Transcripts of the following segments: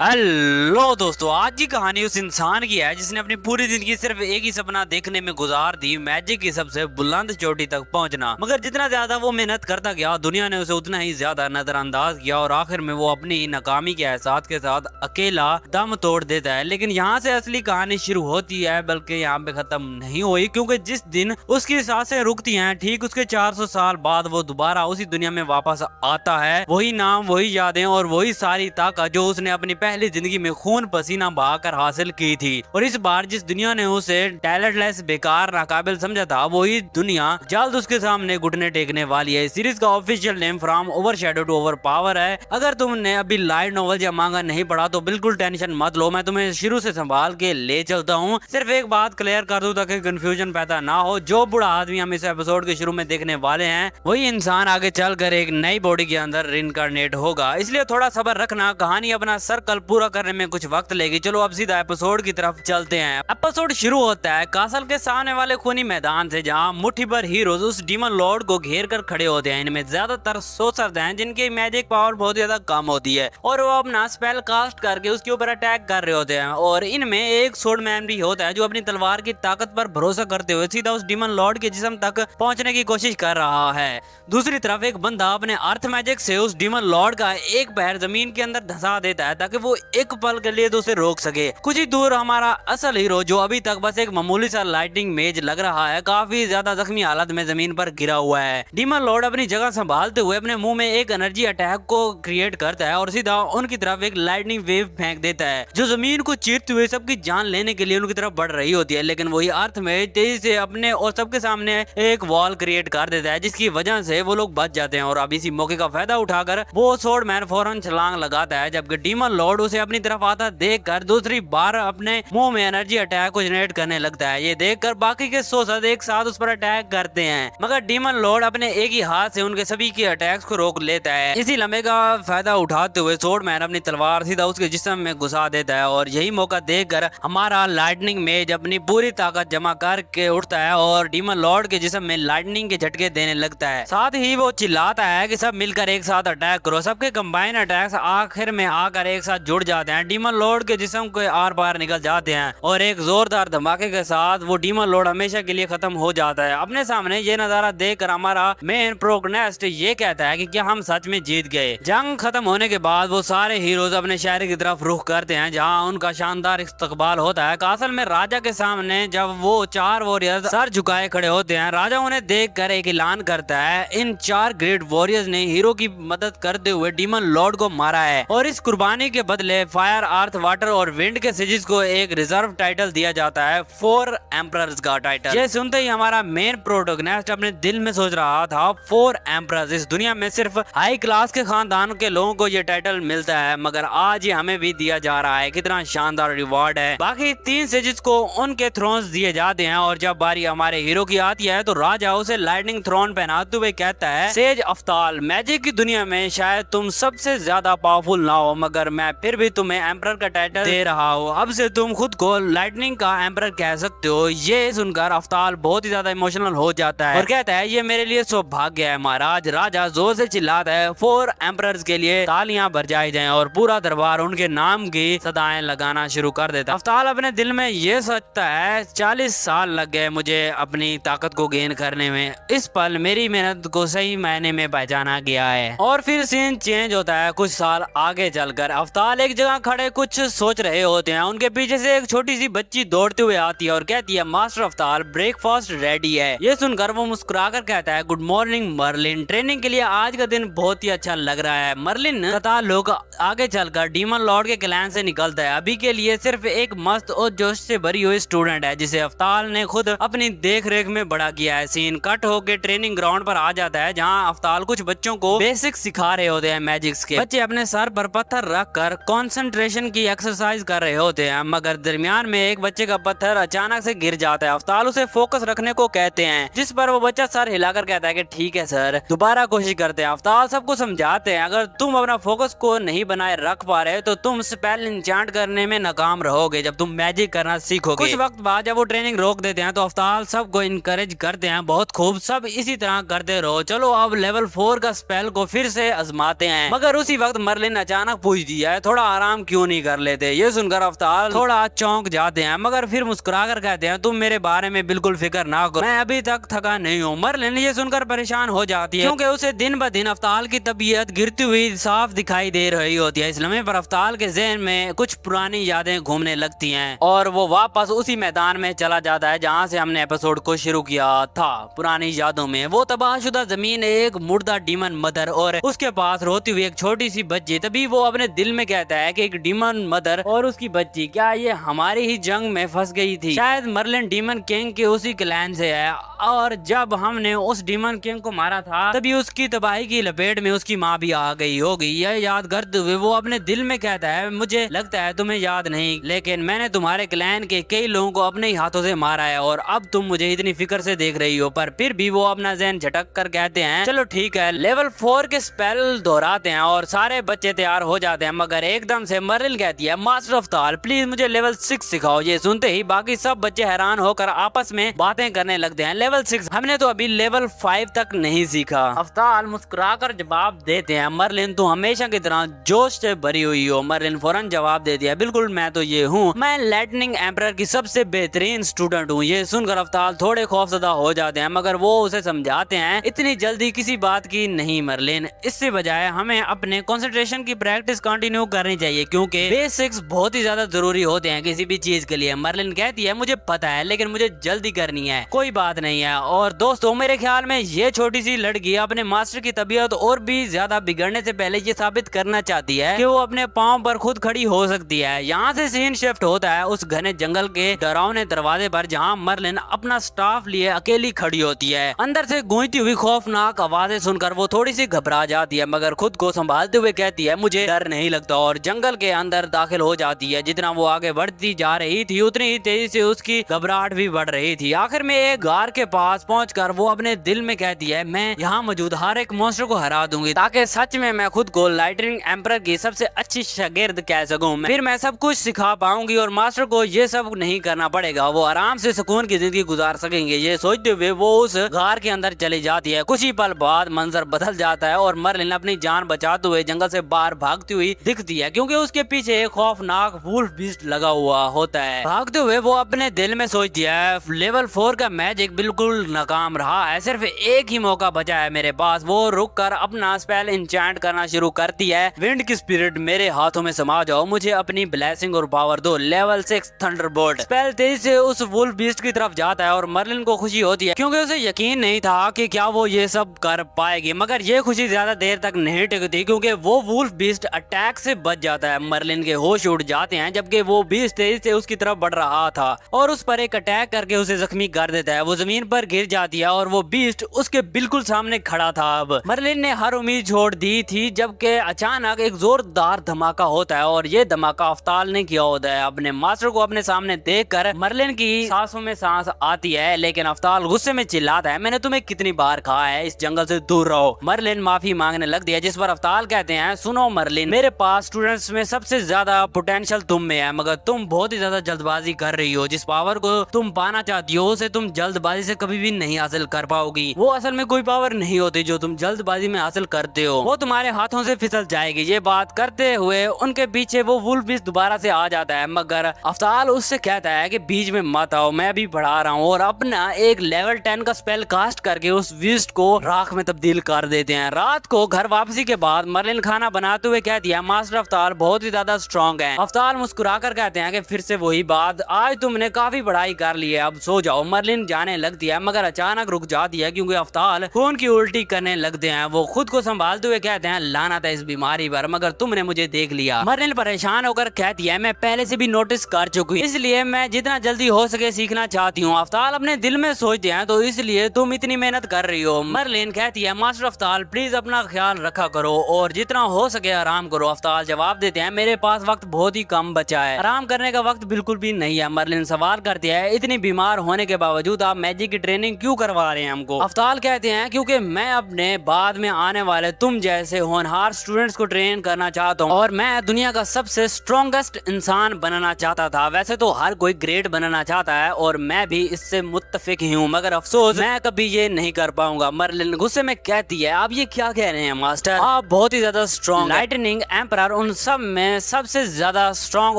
Hello दोस्तों, आज की कहानी उस इंसान की है जिसने अपनी पूरी जिंदगी सिर्फ एक ही सपना देखने में गुजार दी, मैजिक की सबसे बुलंद चोटी तक पहुंचना। मगर जितना ज्यादा वो मेहनत करता गया, दुनिया ने उसे उतना ही ज्यादा नजरअंदाज किया और आखिर में वो अपनी नाकामी के एहसास के साथ अकेला दम तोड़ देता है। लेकिन यहाँ से असली कहानी शुरू होती है, बल्कि यहाँ पे खत्म नहीं हुई, क्योंकि जिस दिन उसकी सांसें रुकती हैं, ठीक उसके 400 साल बाद वो दोबारा उसी दुनिया में वापस आता है। वही नाम, वही यादें और वही सारी ताकत जो उसने अपनी पहली जिंदगी में खून पसीना बहाकर हासिल की थी। और इस बार जिस दुनिया ने उसे टैलेंटलेस, बेकार, नाकाबिल समझा था, वही दुनिया जल्द उसके सामने घुटने टेकने वाली है। सीरीज का official name from overshadow to overpower है। अगर तुमने अभी लाइट नॉवल या मांगा नहीं पढ़ा तो बिल्कुल टेंशन मत लो, मैं तुम्हें शुरू से संभाल के ले चलता हूँ। सिर्फ एक बात क्लियर कर दूं ताकि कंफ्यूजन पैदा ना हो, जो बूढ़ा आदमी हम इस एपिसोड के शुरू में देखने वाले हैं, वही इंसान आगे चलकर एक नई बॉडी के अंदर रिइंकार्नेट होगा। इसलिए थोड़ा सब्र रखना, कहानी अपना सर्कल पूरा करने में कुछ वक्त लेगी। चलो अब सीधा एपिसोड की तरफ चलते हैं। एपिसोड शुरू होता है कासल के सामने वाले खूनी मैदान से, जहां मुट्ठी भर हीरोज उस डीमन लॉर्ड को घेर कर खड़े होते हैं। इनमें ज्यादातर सोसर्स हैं जिनकी मैजिक पावर बहुत ज्यादा कम होती है और वो अपना स्पेल कास्ट करके उसके ऊपर अटैक कर रहे होते हैं। और इनमें एक स्वॉर्डमैन भी होता है जो अपनी तलवार की ताकत पर भरोसा करते हुए सीधा उस डीमन लॉर्ड के जिस्म तक पहुंचने की कोशिश कर रहा है। दूसरी तरफ एक बंदा अपने अर्थ मैजिक से उस डीमन लॉर्ड का एक पैर जमीन के अंदर धंसा देता है ताकि वो एक पल के लिए तो उसे रोक सके। कुछ ही दूर हमारा असल हीरो, जो अभी तक बस एक मामूली सा लाइटिंग मेज लग रहा है, काफी ज्यादा जख्मी हालत में जमीन पर गिरा हुआ है। डीमन लॉर्ड अपनी जगह संभालते हुए अपने मुंह में एक एनर्जी अटैक को क्रिएट करता है और सीधा उनकी तरफ एक लाइटनिंग वेव फेंक देता है, जो जमीन को चीरते हुए सबकी जान लेने के लिए उनकी तरफ बढ़ रही होती है। लेकिन वही अर्थ में तेजी से अपने और सबके सामने एक वॉल क्रिएट कर देता है, जिसकी वजह से वो लोग बच जाते हैं। और अब इसी मौके का फायदा उठाकर वो स्वॉर्डमैन फौरन छलांग लगाता है, जबकि डीमन लॉर्ड उसे अपनी तरफ आता देखकर दूसरी बार अपने मुंह में एनर्जी अटैक को जनरेट करने लगता है। ये देखकर बाकी के सोसद एक साथ उस पर अटैक करते हैं, मगर डीमन लॉर्ड अपने एक ही हाथ से उनके सभी के अटैक्स को रोक लेता है। इसी लम्हे का फायदा उठाते हुए स्वॉर्डमैन अपनी तलवार सीधा उसके जिस्म में घुसा देता है और यही मौका देखकर हमारा लाइटनिंग मेज अपनी पूरी ताकत जमा करके उठता है और डीमन लॉर्ड के जिस्म में लाइटनिंग के झटके देने लगता है। साथ ही वो चिल्लाता है कि सब मिलकर एक साथ अटैक करो। सबके कंबाइन अटैक्स आखिर में आकर एक साथ जुड़ जाते हैं, डीमन लॉर्ड के जिस्म के आर पार निकल जाते हैं और एक जोरदार धमाके के साथ वो डीमन लॉर्ड हमेशा के लिए खत्म हो जाता है। अपने सामने ये नजारा देखकर हमारा मेन प्रोटैगनिस्ट ये कहता है कि क्या हम सच में जीत गए। जंग खत्म होने के बाद वो सारे हीरोज अपने शहर की तरफ रुख करते हैं, जहां उनका शानदार इस्तकबाल होता है। कासल में राजा के सामने जब वो 4 वॉरियर्स सर झुकाए खड़े होते हैं, राजा उन्हें देखकर एक ऐलान करता है, इन 4 ग्रेट वॉरियर्स ने हीरो की मदद करते हुए डीमन लॉर्ड को मारा है और इस कुर्बानी के बदले फायर, अर्थ, वाटर और विंड के सिजेस को एक रिजर्व टाइटल दिया जाता है, 4 एम्परर्स का टाइटल। ये सुनते ही हमारा मेन प्रोटैगनिस्ट अपने दिल में सोच रहा था, 4 एम्परर्स, इस दुनिया में सिर्फ हाई क्लास के खानदान के लोगों को ये टाइटल मिलता है, मगर आज ये हमें भी दिया जा रहा है। कितना शानदार रिवॉर्ड है। बाकी 3 सेजेस को उनके थ्रोन्स दिए जाते हैं और जब बारी हमारे हीरो की आती है तो राजा उसे लाइटनिंग थ्रोन पहनाते हुए कहता है, सेज अफ्ताल, मैजिक की दुनिया में शायद तुम सबसे ज्यादा पावरफुल ना हो, मगर मैं फिर भी तुम्हें एम्परर का टाइटल दे रहा हूँ। अब से तुम खुद को लाइटनिंग का एम्परर कह सकते हो। ये सुनकर अफ्ताल बहुत ही ज्यादा इमोशनल हो जाता है और कहता है, ये मेरे लिए सौभाग्य है महाराज। राजा जोर से चिल्लाता है, 4 एम्परर्स के लिए तालियां बजाई जाएं और पूरा दरबार उनके नाम की सदाएं लगाना शुरू कर देता है। अफ्ताल अपने दिल में ये सोचता है, 40 साल लग गए मुझे अपनी ताकत को गेन करने में, इस पल मेरी मेहनत को सही मायने में पहचाना गया है। और फिर सीन चेंज होता है कुछ साल आगे चलकर। अफ्ताल एक जगह खड़े कुछ सोच रहे होते हैं, उनके पीछे से एक छोटी सी बच्ची दौड़ते हुए आती है और कहती है, मास्टर अफ्ताल, ब्रेकफास्ट रेडी है। ये सुनकर वो मुस्कुराकर कहता है, गुड मॉर्निंग मर्लिन, ट्रेनिंग के लिए आज का दिन बहुत ही अच्छा लग रहा है। मर्लिन तथा लोग आगे चलकर डीमन लॉर्ड के क्लैन से निकलता है। अभी के लिए सिर्फ एक मस्त और जोश से भरी हुई स्टूडेंट है जिसे अफ्ताल ने खुद अपनी देख रेख में बड़ा किया है। सीन कट होकर ट्रेनिंग ग्राउंड पर आ जाता है, जहाँ अफ्ताल कुछ बच्चों को बेसिक सिखा रहे होते हैं मैजिक्स के। बच्चे अपने सर पर पत्थर रख कर कंसंट्रेशन की एक्सरसाइज कर रहे होते हैं, मगर दरमियान में एक बच्चे का पत्थर अचानक से गिर जाता है। अफ्ताल उसे फोकस रखने को कहते हैं, जिस पर वो बच्चा सर हिलाकर कहता है कि ठीक है सर, दोबारा कोशिश करते हैं। अफ्ताल सबको समझाते हैं, अगर तुम अपना फोकस को नहीं बनाए रख पा रहे तो तुम स्पेल इंचांट करने में नाकाम रहोगे जब तुम मैजिक करना सीखोगे। कुछ वक्त बाद जब वो ट्रेनिंग रोक देते हैं तो अफ्ताल सबको इनकरेज करते हैं, बहुत खूब, सब इसी तरह करते रहो, चलो अब लेवल 4 का स्पेल को फिर से आजमाते हैं। मगर उसी वक्त मर्लिन अचानक पूछती है, थोड़ा आराम क्यों नहीं कर लेते। ये सुनकर अफ्ताल थोड़ा चौंक जाते हैं मगर फिर मुस्कुरा कर कहते हैं तुम मेरे बारे में बिल्कुल फिक्र ना करो, मैं अभी तक थका नहीं हूँ। मरलिन ये सुनकर परेशान हो जाती है क्योंकि उसे दिन ब दिन अफ्ताल की तबीयत गिरती हुई साफ दिखाई दे रही होती है। इस लम्हे पर अफ्ताल के ज़हन में कुछ पुरानी यादें घूमने लगती हैं और वो वापस उसी मैदान में चला जाता है जहाँ से हमने एपिसोड को शुरू किया था। पुरानी यादों में वो तबाहशुदा जमीन, एक मुर्दा डीमन मदर और उसके पास रोती हुई एक छोटी सी बच्ची। तभी वो अपने दिल में कहता है कि एक डीमन मदर और उसकी बच्ची, क्या ये हमारी ही जंग में फंस गई थी? शायद मर्लिन डीमन किंग के उसी क्लैन से है और जब हमने उस डीमन किंग को मारा था तभी उसकी तबाही की लपेट में उसकी माँ भी आ गई होगी। यह याद करते हुए वो अपने दिल में कहता है मुझे लगता है तुम्हें याद नहीं, लेकिन मैंने तुम्हारे क्लैन के कई लोगों को अपने ही हाथों से मारा है और अब तुम मुझे इतनी फिक्र से देख रही हो। पर फिर भी वो अपना ज़हन झटक कर कहते हैं चलो ठीक है। लेवल 4 के स्पेल दोहराते हैं और सारे बच्चे तैयार हो जाते हैं मगर एकदम से मर्लिन कहती है मास्टर अफ्ताल प्लीज मुझे लेवल 6 सिखाओ। ये सुनते ही बाकी सब बच्चे हैरान होकर आपस में बातें करने लगते हैं। लेवल 6? हमने तो अभी लेवल 5 तक नहीं सीखा। अफ्ताल मुस्कुराकर जवाब देते हैं मर्लिन तू हमेशा की तरह जोश से भरी हुई हो। मर्लिन फौरन जवाब देती है बिल्कुल मैं तो ये हूँ, मैं लाइटनिंग एम्परर की सबसे बेहतरीन स्टूडेंट हूँ। ये सुनकर अफ्ताल थोड़े खौफजदा हो जाते हैं मगर वो उसे समझाते हैं इतनी जल्दी किसी बात की नहीं मर्लिन, इससे बजाय हमें अपने कंसंट्रेशन की प्रैक्टिस कंटिन्यू करनी चाहिए क्योंकि बेसिक्स बहुत ही ज्यादा जरूरी होते हैं किसी भी चीज के लिए। मर्लिन कहती है मुझे पता है लेकिन मुझे जल्दी करनी है, कोई बात नहीं है। और दोस्तों मेरे ख्याल में ये छोटी सी लड़की अपने मास्टर की तबीयत और भी ज्यादा बिगड़ने से पहले ये साबित करना चाहती है कि वो अपने पांव पर खुद खड़ी हो सकती है। यहाँ से सीन शिफ्ट होता है उस घने जंगल के डरावने दरवाजे पर जहाँ मर्लिन अपना स्टाफ लिए अकेली खड़ी होती है। अंदर से गूंजती हुई खौफनाक आवाजें सुनकर वो थोड़ी सी घबरा जाती है मगर खुद को संभालते हुए कहती है मुझे डर नहीं लगता और जंगल के अंदर दाखिल हो जाती है। जितना वो आगे बढ़ती जा रही थी उतनी ही तेजी से उसकी घबराहट भी बढ़ रही थी। आखिर में एक गार के पास पहुंचकर वो अपने दिल में कहती है मैं यहाँ मौजूद हर एक मॉन्स्टर को हरा दूंगी ताकि सच में मैं खुद को लाइटनिंग एम्परर की सबसे अच्छी शागिर्द कह सकूं। फिर मैं सब कुछ सिखा पाऊंगी और मास्टर को ये सब नहीं करना पड़ेगा, वो आराम से सुकून की जिंदगी गुजार सकेंगे। ये सोचते हुए वो उस गार के अंदर चली जाती है। कुछ ही पल बाद मंजर बदल जाता है और मर्लिन अपनी जान बचाते हुए जंगल से बाहर भागती हुई दिखती है क्योंकि उसके पीछे एक खौफनाक वुल्फ बीस्ट लगा हुआ होता है। भागते हुए वो अपने दिल में सोचती है लेवल 4 का मैजिक बिल्कुल नाकाम रहा है, सिर्फ एक ही मौका बचा है मेरे पास। वो रुक कर अपना स्पेल इंचैंट करना शुरू करती है विंड की स्पिरिट मेरे हाथों में समा जाओ, मुझे अपनी ब्लेसिंग और पावर दो। लेवल 6 थंडरबोल्ट स्पेल तेजी से उस वुल्फ बीस्ट की तरफ जाता है और मर्लिन को खुशी होती है क्योंकि उसे यकीन नहीं था कि क्या वो ये सब कर पाएगी। मगर ये खुशी ज्यादा देर तक नहीं टिकती क्योंकि वो वुल्फ बीस्ट अटैक से बच जाता है। मर्लिन के होश उड़ जाते हैं जबकि वो बीस्ट तेजी से उसकी तरफ बढ़ रहा था और उस पर एक अटैक करके उसे जख्मी कर देता है। वो जमीन पर गिर जाती है और वो बीस्ट उसके बिल्कुल सामने खड़ा था। अब मर्लिन ने हर उम्मीद छोड़ दी थी जबकि अचानक एक जोरदार धमाका होता है और ये धमाका अफ्ताल ने किया होता है। अपने मास्टर को अपने सामने देखकर मर्लिन की सांसों में सांस आती है लेकिन अफ्ताल गुस्से में चिल्लाता है मैंने तुम्हें कितनी बार कहा है इस जंगल से दूर रहो। मर्लिन माफी मांगने लगती है जिस पर अफ्ताल कहते हैं सुनो मर्लिन, मेरे पास स्टूडेंट्स में सबसे ज्यादा पोटेंशियल तुम में है मगर तुम बहुत ही ज्यादा जल्दबाजी कर रही हो। जिस पावर को तुम पाना चाहती हो उसे तुम जल्दबाजी से कभी भी नहीं हासिल कर पाओगी। वो असल में कोई पावर नहीं होती जो तुम जल्दबाजी में हासिल करते हो, वो तुम्हारे हाथों से फिसल जाएगी। ये बात करते हुए उनके पीछे वो वुल्फ बीस्ट दोबारा से आ जाता है मगर अफ्ताल उससे कहता है कि बीच में मत आओ, मैं भी बढ़ा रहा हूँ और अपना एक लेवल 10 का स्पेल कास्ट करके उस बीस्ट को राख में तब्दील कर देते हैं। रात को घर वापसी के बाद मर्लिन खाना बनाते हुए कहती है मास्टर अफ्ताल बहुत ही ज्यादा स्ट्रॉन्ग है। अफ्ताल मुस्कुराकर कहते हैं कि फिर से वही बात, आज तुमने काफी पढ़ाई कर ली है, अब सो जाओ। मर्लिन जाने लगती है मगर अचानक रुक जाती है क्योंकि अफ्ताल खून की उल्टी करने लगते हैं। वो खुद को संभालते हुए कहते हैं लानत है इस बीमारी पर, मगर तुमने मुझे देख लिया। मर्लिन परेशान होकर कहती है मैं पहले से भी नोटिस कर चुकी हूँ, इसलिए मैं जितना जल्दी हो सके सीखना चाहती हूँ। अफ्ताल अपने दिल में सोचते हैं तो इसलिए तुम इतनी मेहनत कर रही हो। मर्लिन कहती है मास्टर अफ्ताल प्लीज अपना ख्याल रखा करो और जितना हो सके आराम करो। अफ्ताल जवाब देते हैं मेरे पास वक्त बहुत ही कम बचा है, आराम करने का वक्त बिल्कुल भी नहीं है। मर्लिन सवाल करती है इतनी बीमार होने के बावजूद आप मैजिक की ट्रेनिंग क्यों करवा रहे हैं हमको? अफ्ताल कहते हैं क्योंकि मैं अपने बाद में आने वाले तुम जैसे होनहार स्टूडेंट्स को ट्रेन करना चाहता हूँ और मैं दुनिया का सबसे स्ट्रॉन्गेस्ट इंसान बनना चाहता था। वैसे तो हर कोई ग्रेट बनना चाहता है और मैं भी इससे मुत्तफिक ही हूँ मगर अफसोस मैं कभी ये नहीं कर पाऊंगा। मर्लिन गुस्से में कहती है आप ये क्या कह रहे हैं मास्टर, आप बहुत ही ज्यादा स्ट्रॉन्ग। लाइटनिंग एम्परर उन सब में सबसे ज्यादा स्ट्रॉन्ग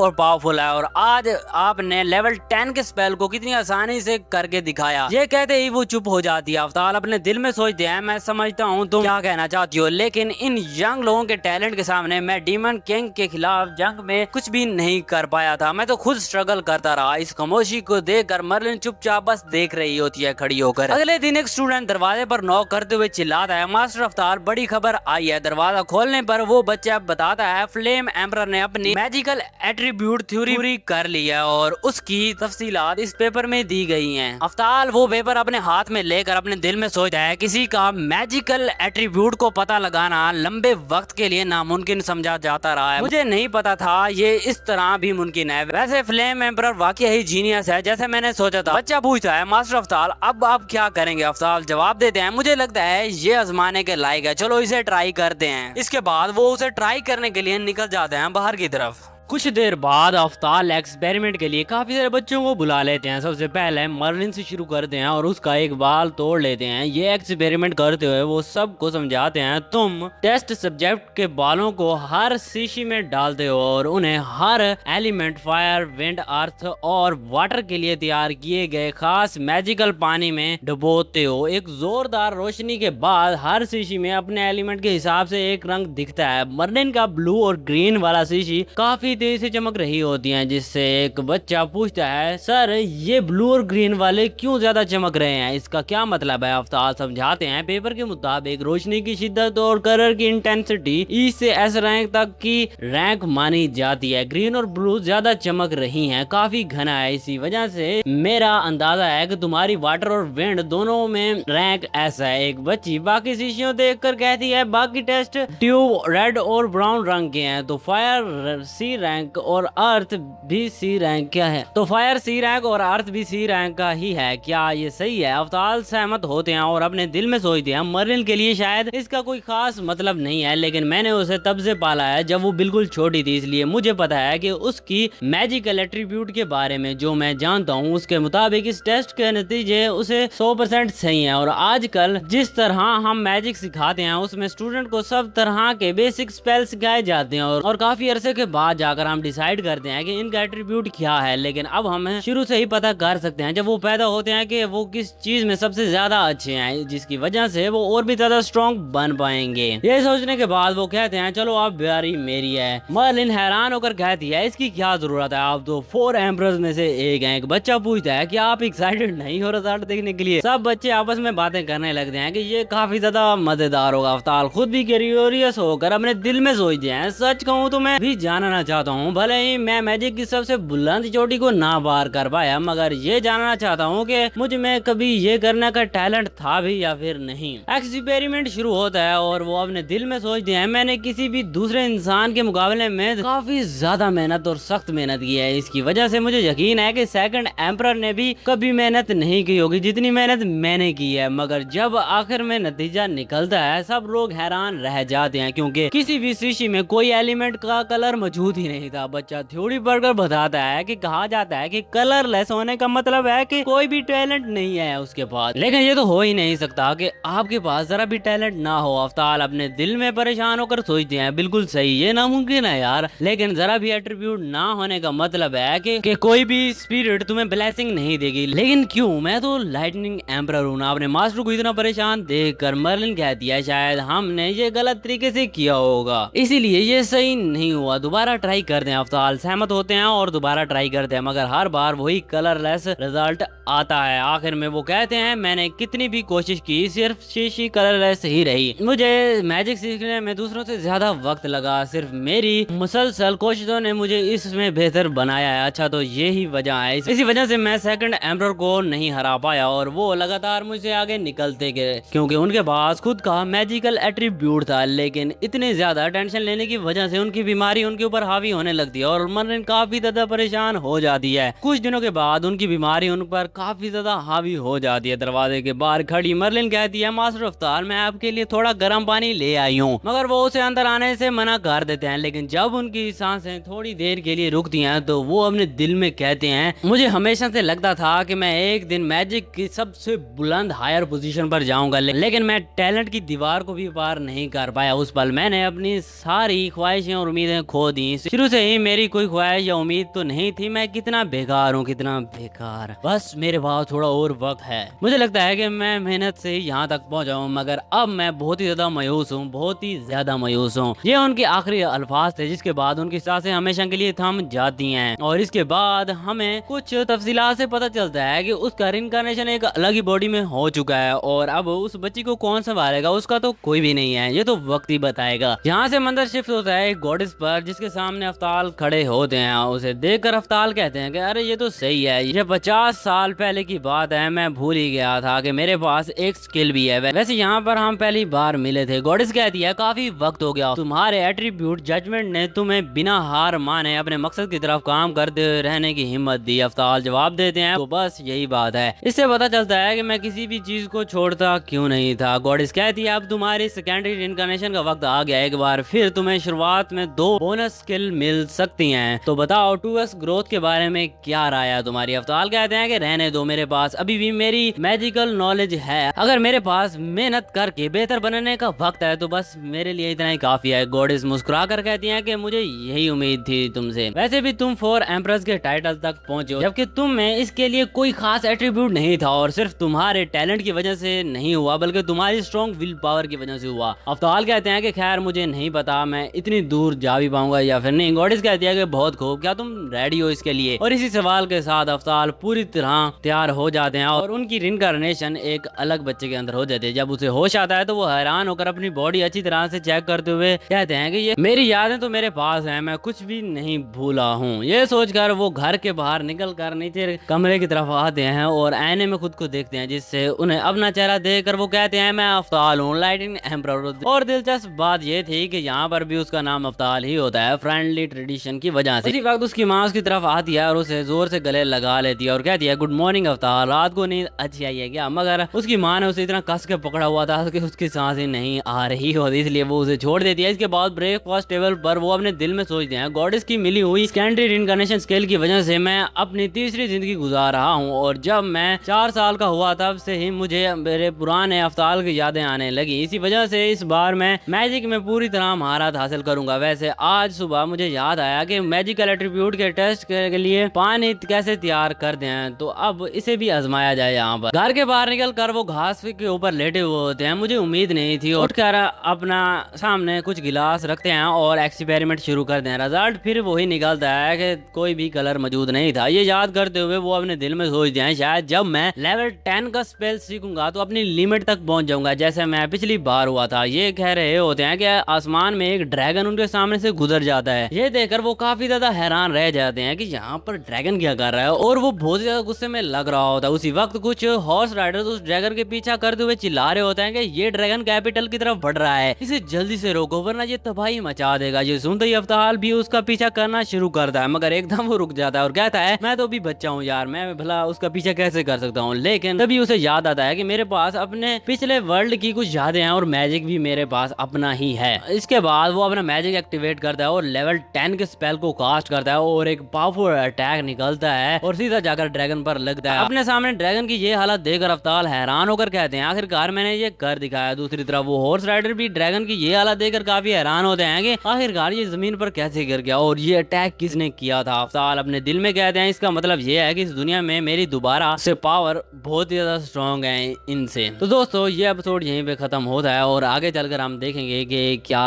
और पावरफुल है, और आज आपने लेवल 10 के स्पेल को कितनी आसानी से करके दिखाया। ये कहते ही वो चुप हो जाती है। अवतार अपने दिल में सोचते हैं, मैं समझता हूँ तुम क्या कहना चाहती हो, लेकिन इन यंग लोगों के टैलेंट के सामने मैं डीमन किंग के खिलाफ जंग में कुछ भी नहीं कर पाया था। मैं तो खुद स्ट्रगल करता रहा। इस खामोशी को देखकर मर्लिन चुपचाप बस देख रही होती है खड़ी होकर। अगले दिन एक स्टूडेंट दरवाजे पर नॉक करते हुए चिल्लाता है, मास्टर अवतार बड़ी खबर आई है। दरवाजा खोलने पर वो बच्चा बताता है, फ्लेम एम्परर ने अपनी मैजिकल एट्रीब्यूट थ्योरी कर ली है और उसकी तफसीलात इस पेपर में दी गई हैं। अवतार वो पेपर अपने हाथ में लेकर अपने दिल में सोचता है, किसी का मैजिकल एट्रीब्यूट को पता लगाना लंबे वक्त के लिए नामुमकिन समझा जाता रहा है। मुझे नहीं पता था ये इस तरह भी मुमकिन है। वैसे फ्लेम एम्परर वाकई ही जीनियस है, जैसे मैंने सोचा था। बच्चा पूछता है, मास्टर अवतार अब आप क्या करेंगे? अवतार जवाब देते हैं, मुझे लगता है ये आजमाने के लायक है, चलो इसे ट्राई करते हैं। इसके बाद वो उसे ट्राई करने के लिए निकल जाते हैं बाहर की तरफ। कुछ देर बाद अवतार एक्सपेरिमेंट के लिए काफी सारे बच्चों को बुला लेते हैं। सबसे पहले मर्लिन से शुरू करते हैं और उसका एक बाल तोड़ लेते हैं। ये एक्सपेरिमेंट करते हुए वो सबको समझाते हैं, तुम टेस्ट सब्जेक्ट के बालों को हर शीशी में डालते हो और उन्हें हर एलिमेंट फायर, विंड, अर्थ और वाटर के लिए तैयार किए गए खास मैजिकल पानी में डुबोते हो। एक जोरदार रोशनी के बाद हर शीशी में अपने एलिमेंट के हिसाब से एक रंग दिखता है। मर्लिन का ब्लू और ग्रीन वाला शीशी काफी तेजी से चमक रही होती हैं, जिससे एक बच्चा पूछता है, सर ये ब्लू और ग्रीन वाले क्यों ज्यादा चमक रहे हैं, इसका क्या मतलब है? अवतार समझाते हैं, पेपर के मुताबिक रोशनी की शिद्दत और कलर की इंटेंसिटी ई से एस रैंक तक की रैंक मानी जाती है। ग्रीन और ब्लू ज्यादा चमक रही हैं, काफी घना है, इसी वजह से मेरा अंदाजा है कि तुम्हारी वाटर और विंड दोनों में रैंक ऐसा है। एक बच्ची बाकी शीशियों देखकर कहती है, बाकी टेस्ट ट्यूब रेड और ब्राउन रंग के हैं, तो फायर सी रैंक और अर्थ भी सी रैंक क्या है? तो फायर सी रैंक और अर्थ भी सी रैंक का ही है, क्या ये सही है? अवतार सहमत होते हैं और अपने दिल में सोचते हैं, मर्लिन के लिए शायद इसका कोई खास मतलब नहीं है, लेकिन मैंने उसे तब से पाला है जब वो बिल्कुल छोटी थी, इसलिए मुझे पता है कि उसकी मैजिकल एट्रीब्यूट के बारे में जो मैं जानता हूँ उसके मुताबिक इस टेस्ट के नतीजे उसे 100% सही है। और आजकल जिस तरह हम मैजिक सिखाते हैं उसमें स्टूडेंट को सब तरह के बेसिक स्पेल सिखाए जाते हैं और काफी अरसे के बाद जाकर हम डिसाइड करते हैं कि इनका एट्रीब्यूट क्या है। लेकिन अब हम शुरू से ही पता कर सकते हैं जब वो पैदा होते हैं कि वो किस चीज में सबसे ज्यादा अच्छे हैं, जिसकी वजह से वो और भी ज्यादा स्ट्रॉन्ग बन पाएंगे। ये सोचने के बाद वो कहते हैं, चलो अब बारी मेरी है। मर्लिन हैरान होकर कहती है, इसकी क्या जरूरत है, आप तो 4 एम्परर्स में से एक हैं। एक बच्चा पूछता है, क्या आप एक्साइटेड नहीं हो रिजल्ट देखने के लिए? सब बच्चे आपस में बातें करने लगते हैं कि ये काफी ज्यादा मजेदार होगा। अवतार खुद भी क्यूरियस होकर अपने दिल में सोचते हैं, सच कहूँ तो मैं भी जानना चाहता हूँ, भले ही मैं मैजिक की सबसे बुलंद चोटी को ना पार कर पाया, मगर ये जानना चाहता हूँ कि मुझ में कभी ये करने का टैलेंट था भी या फिर नहीं। एक्सपेरिमेंट शुरू होता है और वो अपने दिल में सोचते हैं, मैंने किसी भी दूसरे इंसान के मुकाबले में काफी ज्यादा मेहनत और सख्त मेहनत की है, इसकी वजह से मुझे यकीन है कि सेकंड एम्परर ने भी कभी मेहनत नहीं की होगी जितनी मेहनत मैंने की है। मगर जब आखिर में नतीजा निकलता है सब लोग हैरान रह जाते हैं, क्योंकि किसी भी शीशी में कोई एलिमेंट का कलर मौजूद ही नहीं था। बच्चा थ्योरी पढ़कर बताता है कि कहा जाता है कि कलरलेस होने का मतलब है कि कोई भी टैलेंट नहीं है उसके पास, लेकिन ये तो हो ही नहीं सकता कि आपके पास जरा भी टैलेंट ना हो। अवतार अपने दिल में परेशान होकर सोचते हैं, बिल्कुल सही, ये नामुमकिन है यार, लेकिन जरा भी एट्रीब्यूट ना होने का मतलब है कि कोई भी स्पिरिट तुम्हें ब्लेसिंग नहीं देगी। लेकिन क्यों, मैं तो लाइटनिंग एम्परर हूँ ना। अपने मास्टर को इतना परेशान देखकर मर्लिन कहती है, शायद हमने ये गलत तरीके से किया होगा, इसीलिए ये सही नहीं हुआ, दोबारा ट्राई कर दें। अवतार सहमत होते हैं और दोबारा ट्राई करते हैं, मगर हर बार वही कलरलेस रिजल्ट आता है। आखिर में वो कहते हैं, मैंने कितनी भी कोशिश की सिर्फ शीशी कलरलेस ही रही, मुझे मैजिक सीखने में दूसरों से ज्यादा वक्त लगा, सिर्फ मेरी मुसलसल कोशिशों ने मुझे इसमें बेहतर बनाया है। अच्छा, तो यही वजह है, इसी वजह से मैं सेकंड एम्परर को नहीं हरा पाया और वो लगातार मुझसे आगे निकलते गए, क्योंकि उनके पास खुद का मैजिकल एट्रीब्यूट था। लेकिन इतने ज्यादा टेंशन लेने की वजह से उनकी बीमारी उनके ऊपर हावी होने लगती है और मर्लिन काफी ज्यादा परेशान हो जाती है। कुछ दिनों के बाद उनकी बीमारी उन पर काफी ज्यादा हावी हो जाती है। दरवाजे के बाहर खड़ी मर्लिन कहती है, मास्टर अफ्तार मैं आपके लिए थोड़ा गर्म पानी ले आई हूँ, मगर वो उसे अंदर आने से मना कर देते हैं। लेकिन जब उनकी सांसें थोड़ी देर के लिए रुकती हैं तो वो अपने दिल में कहते हैं, मुझे हमेशा से लगता था कि मैं एक दिन मैजिक की सबसे बुलंद हायर पोजीशन पर जाऊंगा, लेकिन मैं टैलेंट की दीवार को भी पार नहीं कर पाया। उस पल मैंने अपनी सारी ख्वाहिशें और उम्मीदें खो दी। शुरू से ही मेरी कोई ख्वाहिश या उम्मीद तो नहीं थी। मैं कितना बेकार हूँ, कितना बेकार। बस मेरे पास थोड़ा और वक्त है। मुझे लगता है कि मैं मेहनत से यहाँ तक पहुँचा हूँ, मगर अब मैं बहुत ही ज्यादा मायूस हूँ, बहुत ही ज्यादा मायूस हूँ। ये उनके आखिरी अल्फाज थे, जिसके बाद उनकी सांसें हमेशा के लिए थम जाती हैं। और इसके बाद हमें कुछ तफसीलात से पता चलता है कि उसका रिइंकार्नेशन एक अलग ही बॉडी में हो चुका है और अब उस बच्ची को कौन संभालेगा उसका तो कोई भी नहीं है, ये तो वक्त ही बताएगा। यहाँ से मंदिर शिफ्ट होता है एक गॉडेस पर, जिसके सामने अफ्ताल खड़े होते हैं। उसे देखकर अफ्ताल कहते हैं कि अरे ये तो सही है, ये 50 साल पहले की बात है, मैं भूल ही गया था कि मेरे पास एक स्किल भी है। वैसे यहाँ पर हम पहली बार मिले थे। गॉडेस कहती है, काफी वक्त हो गया, तुम्हारे एट्रीब्यूट जजमेंट ने तुम्हें बिना हार माने अपने मकसद की तरफ काम करते रहने की हिम्मत दी। अफ्ताल जवाब देते हैं, तो बस यही बात है। इससे पता चलता है कि मैं किसी भी चीज को छोड़ता क्यों नहीं था। गॉडेस कहती है, अब तुम्हारी सेकेंडरी रिइंकार्नेशन का वक्त आ गया, एक बार फिर तुम्हें शुरुआत में 2 बोनस स्किल मिल सकती हैं। तो बताओ 2x ग्रोथ के बारे में क्या राय है तुम्हारी। अफ्ताल कहते हैं कि रहने दो, मेरे पास अभी भी मेरी मैजिकल नॉलेज है। अगर मेरे पास मेहनत करके बेहतर बनने का वक्त है तो बस मेरे लिए इतना ही काफी है। गॉडेस मुस्कुरा कर कहती हैं कि मुझे यही उम्मीद थी तुमसे। वैसे भी तुम 4 एम्प्रेस के टाइटल तक पहुंचे, जबकि तुम में इसके लिए कोई खास एट्रीब्यूट नहीं था और सिर्फ तुम्हारे टैलेंट की वजह से नहीं हुआ, बल्कि तुम्हारी स्ट्रॉन्ग विल पावर की वजह से हुआ। अफ्ताल कहते हैं कि खैर मुझे नहीं पता मैं इतनी दूर जा भी पाऊंगा या फिर नहीं। गॉडेस कहती है कि बहुत खूब, क्या तुम रेडी हो इसके लिए। और इसी सवाल के साथ अफ्ताल पूरी तरह तैयार हो जाते हैं और उनकी रिइंकार्नेशन एक अलग बच्चे के अंदर हो जाती है। जब उसे होश आता है तो वो हैरान होकर अपनी बॉडी अच्छी तरह से चेक करते हुए कहते हैं कि ये मेरी यादें तो मेरे पास हैं, मैं कुछ भी नहीं भूला हूँ। ये सोचकर वो घर के बाहर निकल कर नीचे कमरे की तरफ आते हैं और आईने में खुद को देखते हैं, जिससे उन्हें अपना चेहरा देखकर वो कहते हैं, मैं अफ्ताल हूँ, लाइटिंग एम्परर। और दिलचस्प बात ये थी कि यहाँ पर भी उसका नाम अफ्ताल ही होता है, फ्रेंडली ट्रेडिशन की वजह से। इसी वक्त उसकी माँ उसकी तरफ आती है और उसे जोर से गले लगा लेती है और कहती है, गुड मॉर्निंग अफ्ताल, रात को नींद अच्छी आई है क्या। मगर उसकी माँ ने उसे इतना कस के पकड़ा हुआ था कि उसकी सांसें नहीं आ रही होती, इसलिए वो उसे छोड़ देती है। इसके बाद ब्रेकफास्ट टेबल पर वो अपने दिल में सोचते हैं, गॉडेस की मिली हुई सेकेंडरी रिइंकार्नेशन स्किल की वजह से मैं अपनी तीसरी जिंदगी गुजार रहा हूँ और जब मैं 4 साल का हुआ तब से ही मुझे मेरे पुराने अफ्ताल की यादें आने लगी। इसी वजह से इस बार मैं मैजिक में पूरी तरह महारत हासिल करूंगा। वैसे आज सुबह मुझे याद आया कि मैजिकल एट्रीब्यूट के टेस्ट के लिए पानी कैसे तैयार कर दें, तो अब इसे भी आजमाया जाए। यहाँ पर घर के बाहर निकल कर वो घास के ऊपर लेटे हुए होते हैं। मुझे उम्मीद नहीं थी। उठकर अपना सामने कुछ गिलास रखते हैं और एक्सपेरिमेंट शुरू करते हैं। रिजल्ट फिर वही निकलता है कि कोई भी कलर मौजूद नहीं था। ये याद करते हुए वो अपने दिल में सोचते हैं, शायद जब मैं लेवल 10 का स्पेल सीखूंगा तो अपनी लिमिट तक पहुंच जाऊंगा, जैसे मैं पिछली बार हुआ था। ये कह रहे होते हैं कि आसमान में एक ड्रैगन उनके सामने से गुजर जाता है। ये देखकर वो काफी ज्यादा हैरान रह जाते हैं कि यहाँ पर ड्रैगन क्या कर रहा है और वो बहुत ज्यादा गुस्से में लग रहा होता है। उसी वक्त कुछ हॉर्स राइडर्स उस ड्रैगन के पीछा करते हुए चिल्ला रहे होते हैं कि ये ड्रैगन कैपिटल की तरफ बढ़ रहा है, इसे जल्दी से रोको वरना ये तबाही मचा देगा। ये सुनते ही अफ्ताल भी उसका पीछा करना शुरू करता है, मगर एकदम वो रुक जाता है और कहता है, मैं तो अभी बच्चा हूँ यार, मैं भला उसका पीछा कैसे कर सकता हूँ। लेकिन तभी उसे याद आता है कि मेरे पास अपने पिछले वर्ल्ड की कुछ यादें हैं और मैजिक भी मेरे पास अपना ही है। इसके बाद वो अपना मैजिक एक्टिवेट करता है और लेवल 10 के स्पेल को कास्ट करता है और एक पावरफुल अटैक निकलता है और सीधा जाकर ड्रैगन पर लगता है। अपने सामने ड्रैगन की ये हालत देखकर अफ्ताल हैरान होकर कहते हैं, आखिरकार मैंने ये कर दिखाया। दूसरी तरफ वो हॉर्स राइडर भी ड्रैगन की ये हालत देखकर काफी हैरान होते हैं कि आखिरकार ये जमीन पर कैसे गिर गया और ये अटैक किसने किया था। अफ्ताल अपने दिल में कहते हैं, इसका मतलब ये है कि इस दुनिया में मेरी दोबारा से पावर बहुत ही ज्यादा स्ट्रॉन्ग है इनसे। तो दोस्तों ये एपिसोड यहीं पे खत्म होता है और आगे चलकर हम देखेंगे कि क्या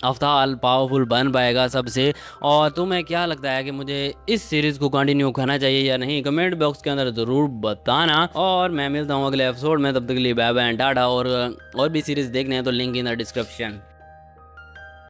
अफ्ताल पावरफुल बन पाएगा सबसे। और तुम्हें क्या लगता है कि मुझे इस सीरीज को कंटिन्यू करना चाहिए या नहीं, कमेंट बॉक्स के अंदर जरूर बताना। और मैं मिलता हूँ अगले एपिसोड में, तब तक के लिए बाय बाय टाटा। और भी सीरीज देखने हैं तो लिंक इन द डिस्क्रिप्शन।